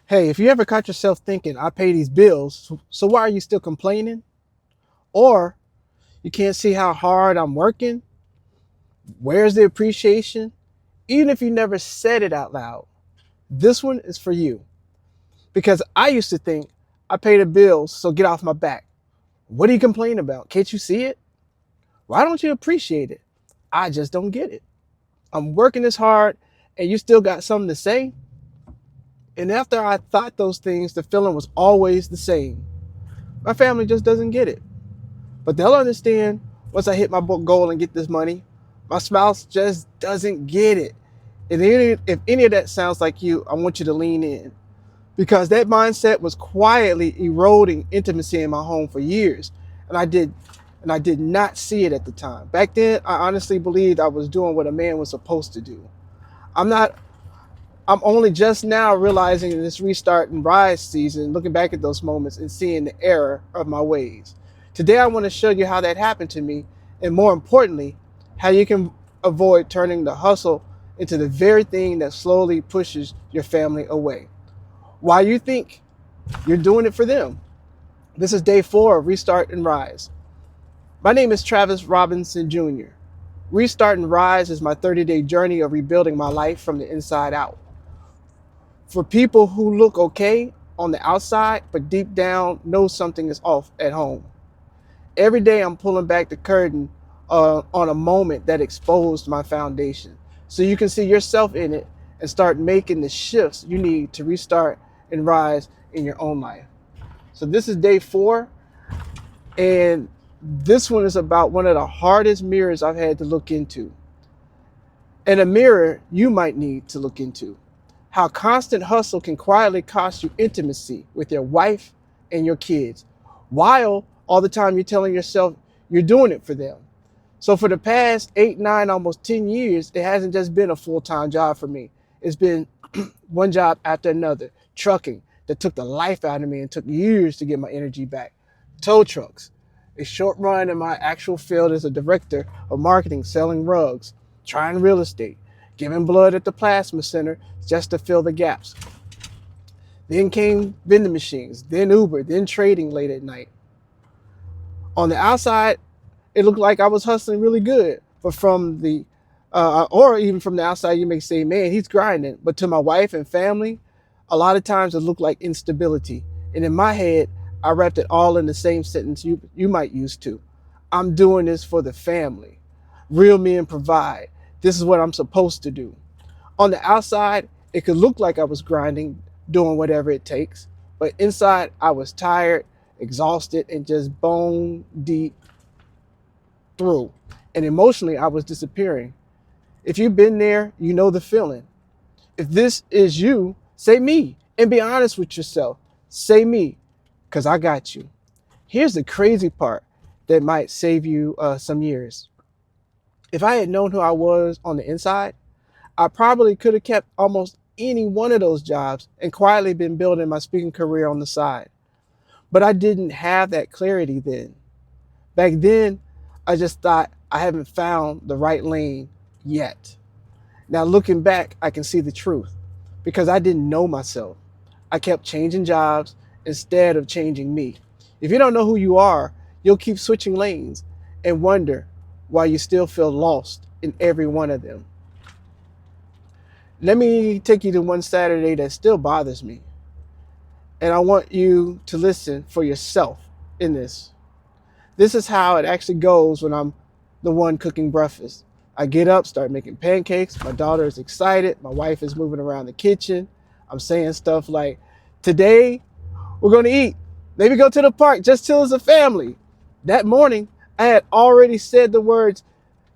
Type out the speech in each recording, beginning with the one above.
Hey, if you ever caught yourself thinking, I pay these bills, so why are you still complaining? Or you can't see how hard I'm working? Where's the appreciation? Even if you never said it out loud, this one is for you. Because I used to think, I pay the bills, so get off my back. What are you complaining about? Can't you see it? Why don't you appreciate it? I just don't get it. I'm working this hard and you still got something to say? And after I thought those things, the feeling was always the same. My family just doesn't get it. But they'll understand once I hit my goal and get this money. My spouse just doesn't get it. And if any of that sounds like you, I want you to lean in. Because that mindset was quietly eroding intimacy in my home for years. And I did not see it at the time. Back then, I honestly believed I was doing what a man was supposed to do. I'm not I'm only just now realizing in this restart and rise season, looking back at those moments and seeing the error of my ways. Today, I want to show you how that happened to me, and more importantly, how you can avoid turning the hustle into the very thing that slowly pushes your family away. Why you think you're doing it for them. This is day 4 of Restart and Rise. My name is Travis Robinson Jr. Restart and Rise is my 30-day journey of rebuilding my life from the inside out. For people who look okay on the outside, but deep down know something is off at home. Every day I'm pulling back the curtain on a moment that exposed my foundation. So you can see yourself in it and start making the shifts you need to restart and rise in your own life. So this is day 4. And this one is about one of the hardest mirrors I've had to look into. And a mirror you might need to look into. How constant hustle can quietly cost you intimacy with your wife and your kids, while all the time you're telling yourself you're doing it for them. So for the past 8, 9, almost 10 years, it hasn't just been a full-time job for me. It's been one job after another. Trucking that took the life out of me and took years to get my energy back. Tow trucks. A short run in my actual field as a director of marketing, selling rugs, trying real estate, giving blood at the plasma center just to fill the gaps. Then came vending machines, then Uber, then trading late at night. On the outside, it looked like I was hustling really good, but or even from the outside, you may say, man, he's grinding. But to my wife and family, a lot of times it looked like instability. And in my head, I wrapped it all in the same sentence you might use to. I'm doing this for the family. Real men provide. This is what I'm supposed to do. On the outside, it could look like I was grinding, doing whatever it takes. But inside, I was tired, exhausted, and just bone deep through. And emotionally, I was disappearing. If you've been there, you know the feeling. If this is you, say me and be honest with yourself. Say me, because I got you. Here's the crazy part that might save you some years. If I had known who I was on the inside, I probably could have kept almost any one of those jobs and quietly been building my speaking career on the side. But I didn't have that clarity then. Back then, I just thought I haven't found the right lane yet. Now looking back, I can see the truth because I didn't know myself. I kept changing jobs instead of changing me. If you don't know who you are, you'll keep switching lanes and wonder why you still feel lost in every one of them. Let me take you to one Saturday that still bothers me. And I want you to listen for yourself in this. This is how it actually goes when I'm the one cooking breakfast. I get up, start making pancakes. My daughter is excited. My wife is moving around the kitchen. I'm saying stuff like, today we're going to eat. Maybe go to the park, just chill as a family. That morning, I had already said the words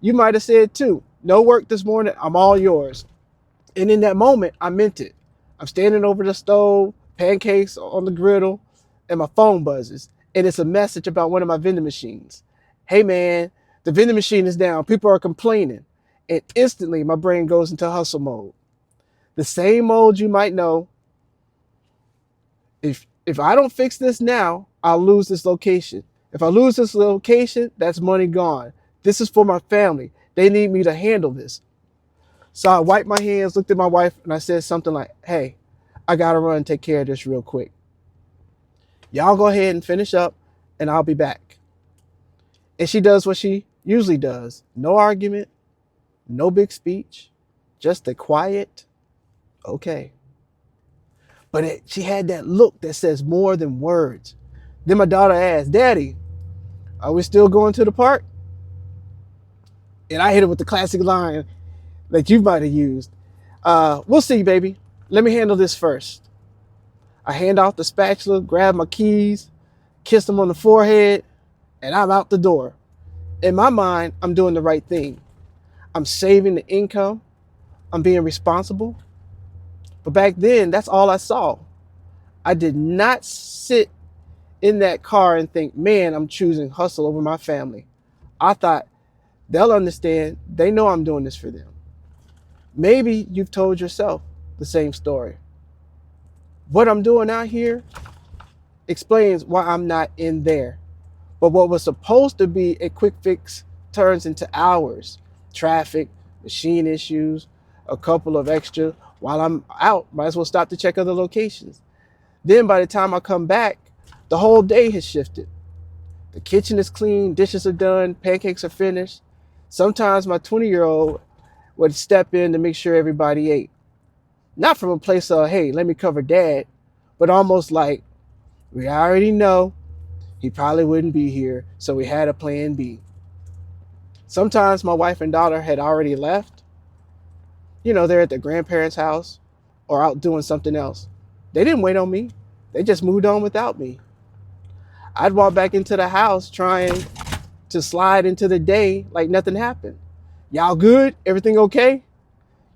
you might have said too. No work this morning. I'm all yours. And in that moment, I meant it. I'm standing over the stove, pancakes on the griddle, and my phone buzzes. And it's a message about one of my vending machines. Hey man, the vending machine is down. People are complaining. And instantly my brain goes into hustle mode. The same mode you might know. If I don't fix this now, I'll lose this location. If I lose this location, that's money gone. This is for my family. They need me to handle this. So I wiped my hands, looked at my wife, and I said something like, hey, I gotta run and take care of this real quick. Y'all go ahead and finish up, and I'll be back. And she does what she usually does. No argument, no big speech, just a quiet, okay. But she had that look that says more than words. Then my daughter asked, Daddy, are we still going to the park? And I hit her with the classic line that you might have used. We'll see, baby. Let me handle this first. I hand off the spatula, grab my keys, kiss them on the forehead, and I'm out the door. In my mind, I'm doing the right thing. I'm saving the income. I'm being responsible. But back then, that's all I saw. I did not sit in that car and think, man, I'm choosing hustle over my family. I thought they'll understand. They know I'm doing this for them. Maybe you've told yourself the same story. What I'm doing out here explains why I'm not in there. But what was supposed to be a quick fix turns into hours. Traffic, machine issues, a couple of extra. While I'm out, might as well stop to check other locations. Then by the time I come back, the whole day has shifted. The kitchen is clean, dishes are done, pancakes are finished. Sometimes my 20-year-old would step in to make sure everybody ate. Not from a place of, hey, let me cover dad, but almost like, we already know he probably wouldn't be here, so we had a plan B. Sometimes my wife and daughter had already left. They're at their grandparents' house or out doing something else. They didn't wait on me. They just moved on without me. I'd walk back into the house trying to slide into the day like nothing happened. Y'all good? Everything okay?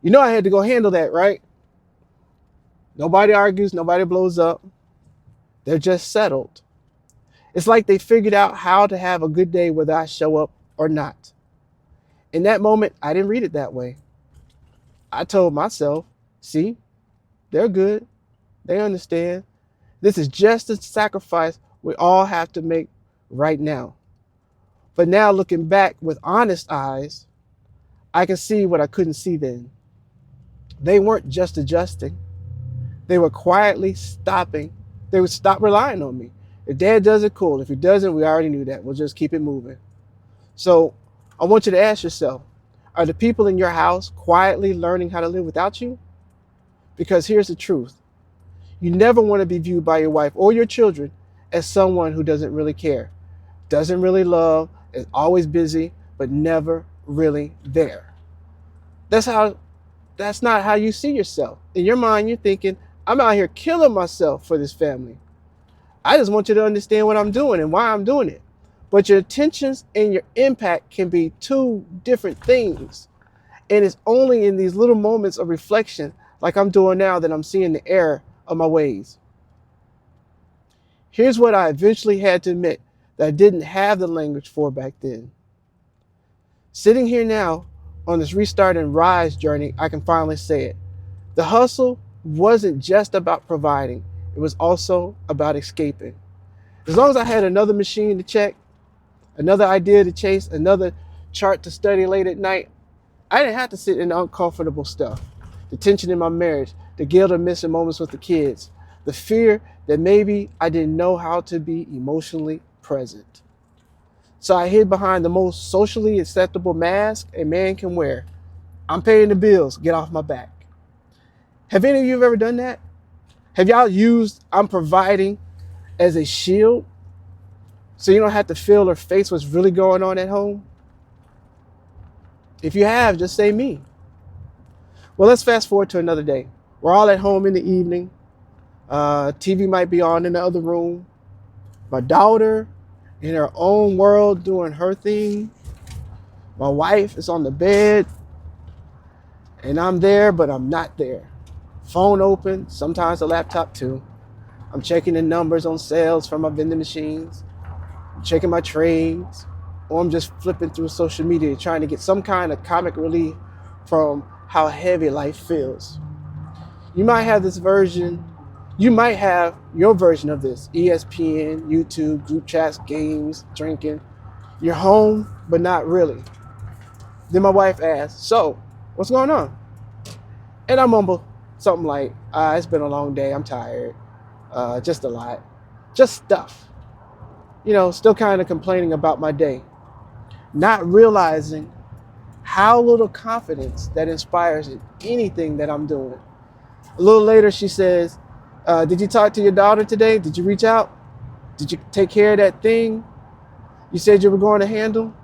I had to go handle that, right? Nobody argues, nobody blows up. They're just settled. It's like they figured out how to have a good day whether I show up or not. In that moment, I didn't read it that way. I told myself, see, they're good. They understand. This is just a sacrifice we all have to make right now. But now looking back with honest eyes, I can see what I couldn't see then. They weren't just adjusting. They were quietly stopping. They would stop relying on me. If dad does it, cool. If he doesn't, we already knew that. We'll just keep it moving. So I want you to ask yourself, are the people in your house quietly learning how to live without you? Because here's the truth. You never want to be viewed by your wife or your children as someone who doesn't really care, doesn't really love, is always busy, but never really there. That's not how you see yourself. In your mind, you're thinking, I'm out here killing myself for this family. I just want you to understand what I'm doing and why I'm doing it. But your intentions and your impact can be two different things. And it's only in these little moments of reflection, like I'm doing now, that I'm seeing the error of my ways. Here's what I eventually had to admit that I didn't have the language for back then. Sitting here now on this restart and rise journey, I can finally say it. The hustle wasn't just about providing. It was also about escaping. As long as I had another machine to check, another idea to chase, another chart to study late at night, I didn't have to sit in the uncomfortable stuff. The tension in my marriage, the guilt of missing moments with the kids, the fear that maybe I didn't know how to be emotionally present. So I hid behind the most socially acceptable mask a man can wear. I'm paying the bills, get off my back. Have any of you ever done that? Have y'all used I'm providing as a shield so you don't have to feel or face what's really going on at home? If you have, just say me. Well, let's fast forward to another day. We're all at home in the evening. TV might be on in the other room. My daughter in her own world doing her thing. My wife is on the bed. And I'm there, but I'm not there. Phone open, sometimes a laptop too. I'm checking the numbers on sales from my vending machines. I'm checking my trades. Or I'm just flipping through social media trying to get some kind of comic relief from how heavy life feels. You might have this version. You might have your version of this. ESPN, YouTube, group chats, games, drinking. You're home, but not really. Then my wife asks, so, what's going on? And I mumble, Something like, it's been a long day, I'm tired, just a lot, just stuff. Still kind of complaining about my day, not realizing how little confidence that inspires in anything that I'm doing. A little later, she says, did you talk to your daughter today? Did you reach out? Did you take care of that thing you said you were going to handle?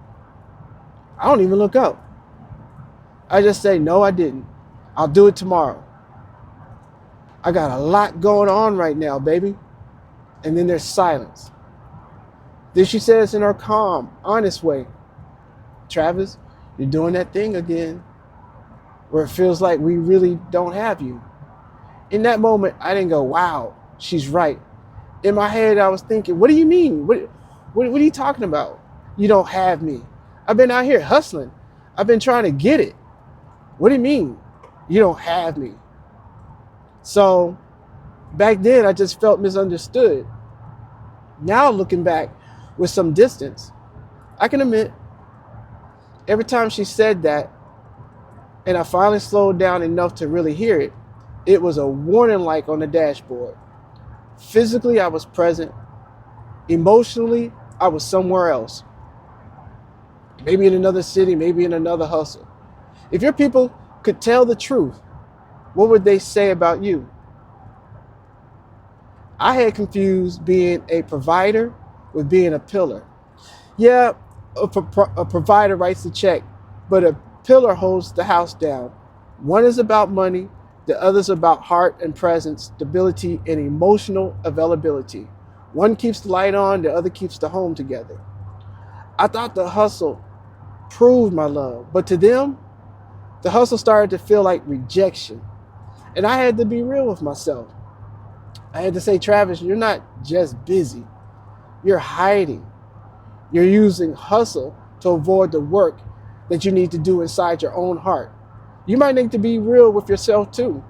I don't even look up. I just say, no, I didn't. I'll do it tomorrow. I got a lot going on right now, baby. And then there's silence. Then she says in her calm, honest way, Travis, you're doing that thing again, where it feels like we really don't have you. In that moment, I didn't go, wow, she's right. In my head, I was thinking, what do you mean? What are you talking about? You don't have me. I've been out here hustling. I've been trying to get it. What do you mean? You don't have me. So back then, I just felt misunderstood. Now looking back with some distance, I can admit, every time she said that, and I finally slowed down enough to really hear it, it was a warning light on the dashboard. Physically, I was present. Emotionally, I was somewhere else. Maybe in another city, maybe in another hustle. If your people could tell the truth, what would they say about you? I had confused being a provider with being a pillar. Yeah, a provider writes the check, but a pillar holds the house down. One is about money, the other is about heart and presence, stability, and emotional availability. One keeps the light on, the other keeps the home together. I thought the hustle proved my love, but to them, the hustle started to feel like rejection. And I had to be real with myself. I had to say, Travis, you're not just busy, you're hiding. You're using hustle to avoid the work that you need to do inside your own heart. You might need to be real with yourself too.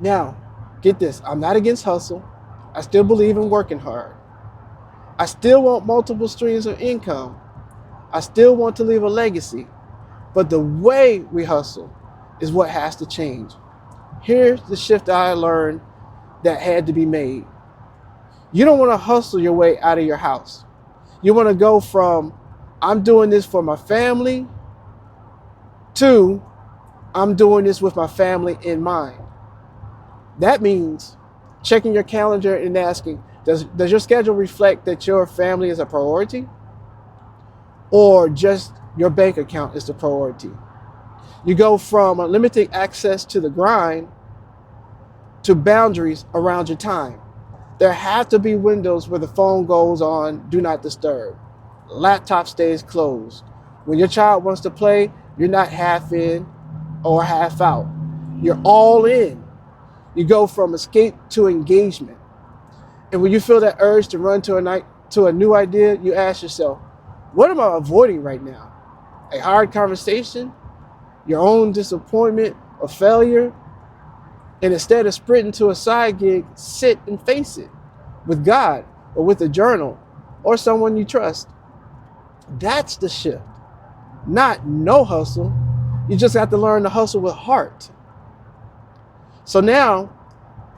Now, get this, I'm not against hustle. I still believe in working hard. I still want multiple streams of income. I still want to leave a legacy. But the way we hustle is what has to change. Here's the shift I learned that had to be made. You don't want to hustle your way out of your house. You want to go from, I'm doing this for my family, to, I'm doing this with my family in mind. That means checking your calendar and asking, does your schedule reflect that your family is a priority? Or just your bank account is the priority? You go from unlimited access to the grind to boundaries around your time. There have to be windows where the phone goes on, do not disturb. Laptop stays closed. When your child wants to play, you're not half in or half out. You're all in. You go from escape to engagement. And when you feel that urge to run to a new idea, you ask yourself, what am I avoiding right now? A hard conversation? Your own disappointment or failure? And instead of sprinting to a side gig, sit and face it with God or with a journal or someone you trust. That's the shift. Not no hustle. You just have to learn to hustle with heart. So now,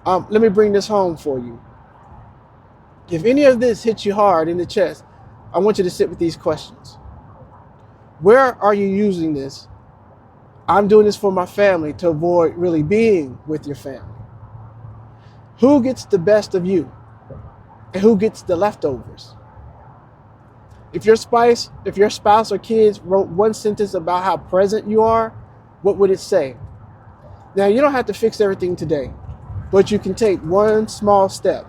let me bring this home for you. If any of this hits you hard in the chest, I want you to sit with these questions. Where are you using this? I'm doing this for my family to avoid really being with your family. Who gets the best of you? And who gets the leftovers? If your spouse or kids wrote one sentence about how present you are, what would it say? Now, you don't have to fix everything today, but you can take one small step.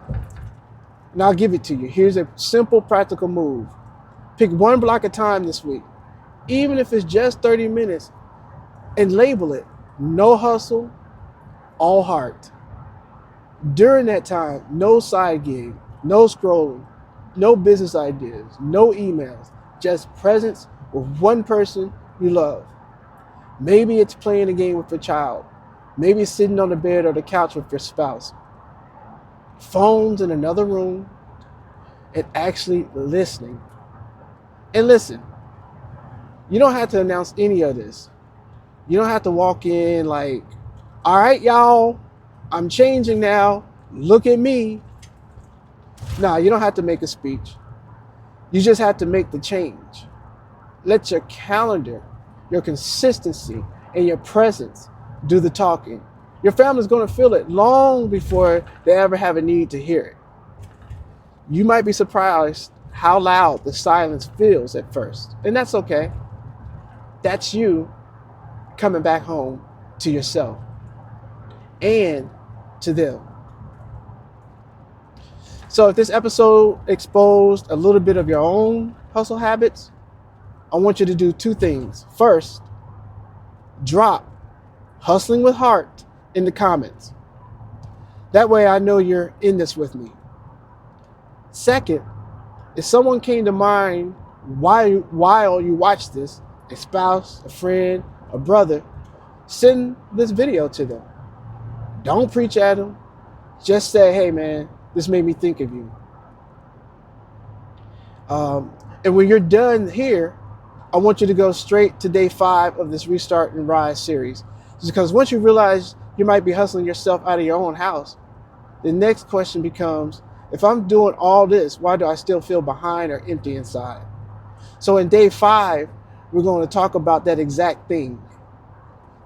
And I'll give it to you. Here's a simple, practical move. Pick one block of time this week, even if it's just 30 minutes, and label it no hustle, all heart. During that time, no side gig, no scrolling, no business ideas, no emails, just presence with one person you love. Maybe it's playing a game with your child. Maybe it's sitting on the bed or the couch with your spouse. Phones in another room, and actually listening. And listen, you don't have to announce any of this. You don't have to walk in like All right, y'all, I'm changing now. Look at me. Nah, you don't have to make a speech. You just have to make the change. Let your calendar, your consistency, and your presence do the talking. Your family's going to feel it long before they ever have a need to hear it. You might be surprised how loud the silence feels at first, and that's okay. That's you coming back home to yourself and to them. So if this episode exposed a little bit of your own hustle habits, I want you to do two things. First, drop hustling with heart in the comments. That way I know you're in this with me. Second, if someone came to mind while you watch this, a spouse, a friend, a brother, send this video to them. Don't preach at them. Just say, hey man, this made me think of you. And when you're done here, I want you to go straight to day 5 of this Restart and Rise series. Because once you realize you might be hustling yourself out of your own house, the next question becomes, if I'm doing all this, why do I still feel behind or empty inside? So in day 5, we're going to talk about that exact thing,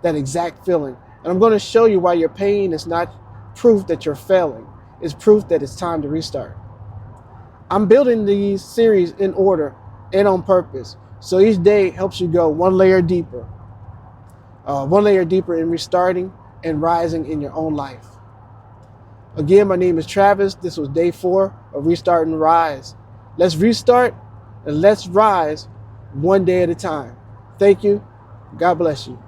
that exact feeling. And I'm going to show you why your pain is not proof that you're failing. It's proof that it's time to restart. I'm building these series in order and on purpose. So each day helps you go one layer deeper in restarting and rising in your own life. Again, my name is Travis. This was day 4 of Restart and Rise. Let's restart and let's rise one day at a time. Thank you. God bless you.